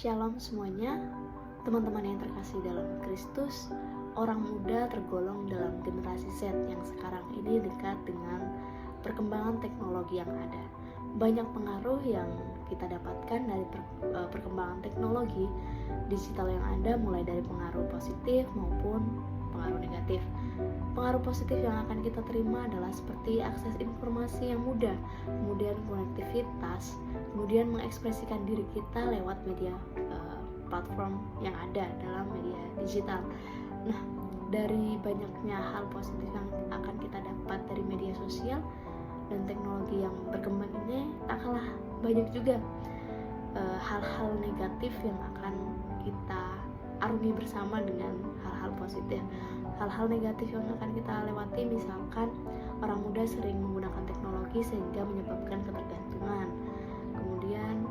Shalom semuanya, teman-teman yang terkasih dalam Kristus. Orang muda tergolong dalam generasi Z yang sekarang ini dekat dengan perkembangan teknologi yang ada. Banyak pengaruh yang kita dapatkan dari perkembangan teknologi digital yang ada, mulai dari pengaruh positif maupun pengaruh negatif. Pengaruh positif yang akan kita terima adalah seperti akses informasi yang mudah, kemudian konektivitas, kemudian mengekspresikan diri kita lewat media platform yang ada dalam media digital. Nah, dari banyaknya hal positif yang akan kita dapat dari media sosial dan teknologi yang berkembang ini, tak kalah banyak juga hal-hal negatif yang akan kita arungi bersama dengan hal-hal positif. Hal-hal negatif yang akan kita lewati, misalkan orang muda sering menggunakan teknologi sehingga menyebabkan ketergantungan, kemudian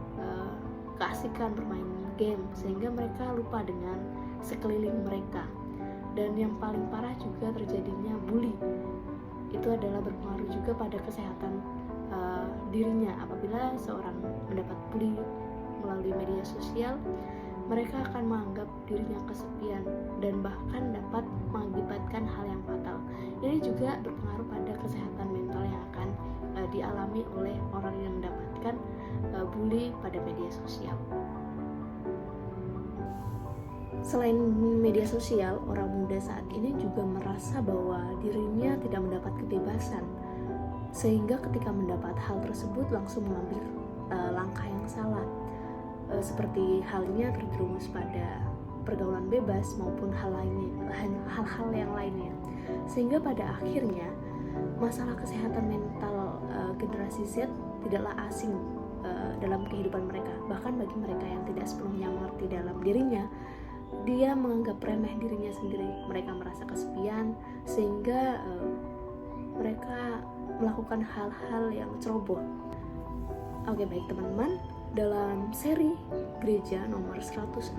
keasikan bermain game sehingga mereka lupa dengan sekeliling mereka. Dan yang paling parah juga terjadinya bully. Itu adalah berpengaruh juga pada kesehatan dirinya. Apabila seorang mendapat bully melalui media sosial, mereka akan menganggap dirinya kesepian dan bahkan dapat mengakibatkan hal yang fatal. Ini juga berpengaruh pada kesehatan mental yang akan dialami oleh orang yang mendapatkan bully pada media sosial. Selain media sosial, orang muda saat ini juga merasa bahwa dirinya tidak mendapat kebebasan, sehingga ketika mendapat hal tersebut langsung mengambil langkah yang salah, seperti halnya terjerumus pada pergaulan bebas maupun hal-hal yang lainnya, sehingga pada akhirnya masalah kesehatan mental generasi Z tidaklah asing dalam kehidupan mereka. Bahkan bagi mereka yang tidak sepenuhnya mengerti dalam dirinya, dia menganggap remeh dirinya sendiri. Mereka merasa kesepian sehingga mereka melakukan hal-hal yang ceroboh. Oke, baik teman-teman, dalam seri gereja nomor 106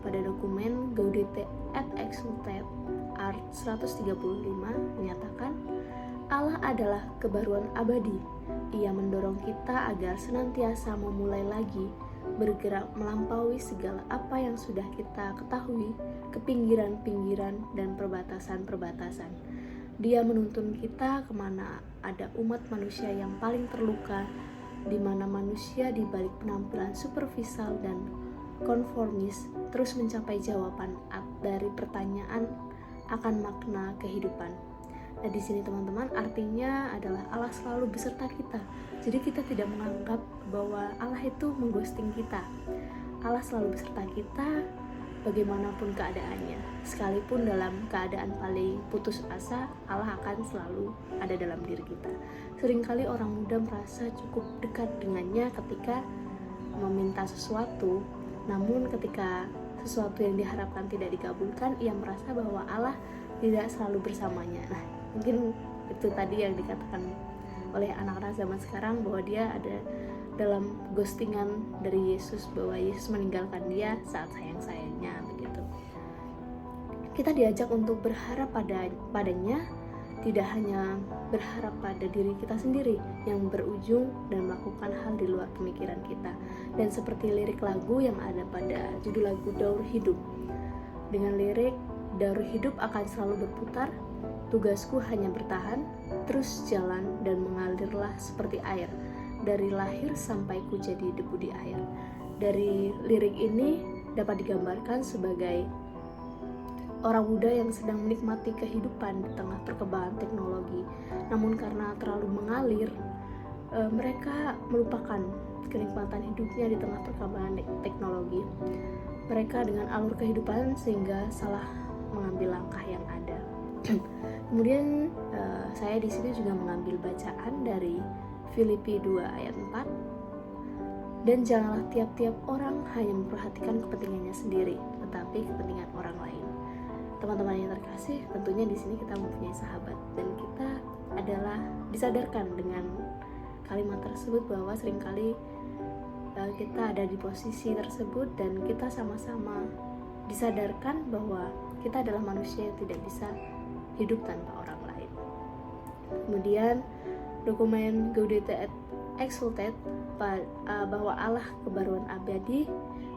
pada dokumen Gaudete et Exsultate Art 135 menyatakan, Allah adalah kebaruan abadi. Ia mendorong kita agar senantiasa memulai lagi, bergerak melampaui segala apa yang sudah kita ketahui ke pinggiran-pinggiran dan perbatasan-perbatasan. Dia menuntun kita kemana ada umat manusia yang paling terluka, di mana manusia di balik penampilan superficial dan konformis terus mencapai jawaban dari pertanyaan akan makna kehidupan. Nah, di sini teman-teman, artinya adalah Allah selalu beserta kita. Jadi kita tidak menganggap bahwa Allah itu mengghosting kita. Allah selalu beserta kita bagaimanapun keadaannya. Sekalipun dalam keadaan paling putus asa, Allah akan selalu ada dalam diri kita. Seringkali orang muda merasa cukup dekat dengannya ketika meminta sesuatu, namun ketika sesuatu yang diharapkan tidak dikabulkan, ia merasa bahwa Allah tidak selalu bersamanya. Nah, mungkin itu tadi yang dikatakan oleh anak-anak zaman sekarang, bahwa dia ada dalam ghostingan dari Yesus, bahwa Yesus meninggalkan dia saat sayang-sayangnya begitu. Kita diajak untuk berharap padanya, tidak hanya berharap pada diri kita sendiri yang berujung dan melakukan hal di luar pemikiran kita. Dan seperti lirik lagu yang ada pada judul lagu Daur Hidup, dengan lirik, daur hidup akan selalu berputar, tugasku hanya bertahan, terus jalan dan mengalirlah seperti air, dari lahir sampai ku jadi debu di air. Dari lirik ini dapat digambarkan sebagai orang muda yang sedang menikmati kehidupan di tengah perkembangan teknologi. Namun karena terlalu mengalir, mereka melupakan kenikmatan hidupnya di tengah perkembangan teknologi. Mereka dengan alur kehidupan sehingga salah mengambil langkah yang ada. Kemudian saya di sini juga mengambil bacaan dari Filipi 2 ayat 4. Dan janganlah tiap-tiap orang hanya memperhatikan kepentingannya sendiri, tetapi kepentingan orang lain. Teman-teman yang terkasih, tentunya di sini kita mempunyai sahabat, dan kita adalah disadarkan dengan kalimat tersebut bahwa seringkali kita ada di posisi tersebut, dan kita sama-sama disadarkan bahwa kita adalah manusia yang tidak bisa hidup tanpa orang lain. Kemudian dokumen Gaudete et exalted bahwa Allah kebaruan abadi,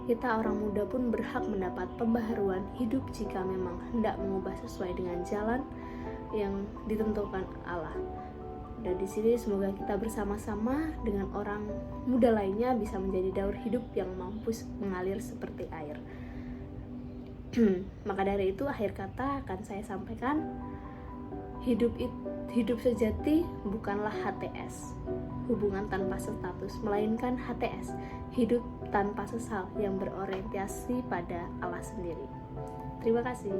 kita orang muda pun berhak mendapat pembaharuan hidup jika memang hendak mengubah sesuai dengan jalan yang ditentukan Allah. Dan di sini semoga kita bersama-sama dengan orang muda lainnya bisa menjadi daur hidup yang mampu mengalir seperti air. Maka dari itu akhir kata akan saya sampaikan, hidup sejati bukanlah HTS, hubungan tanpa status, melainkan HTS, hidup tanpa sesal yang berorientasi pada Allah sendiri. Terima kasih.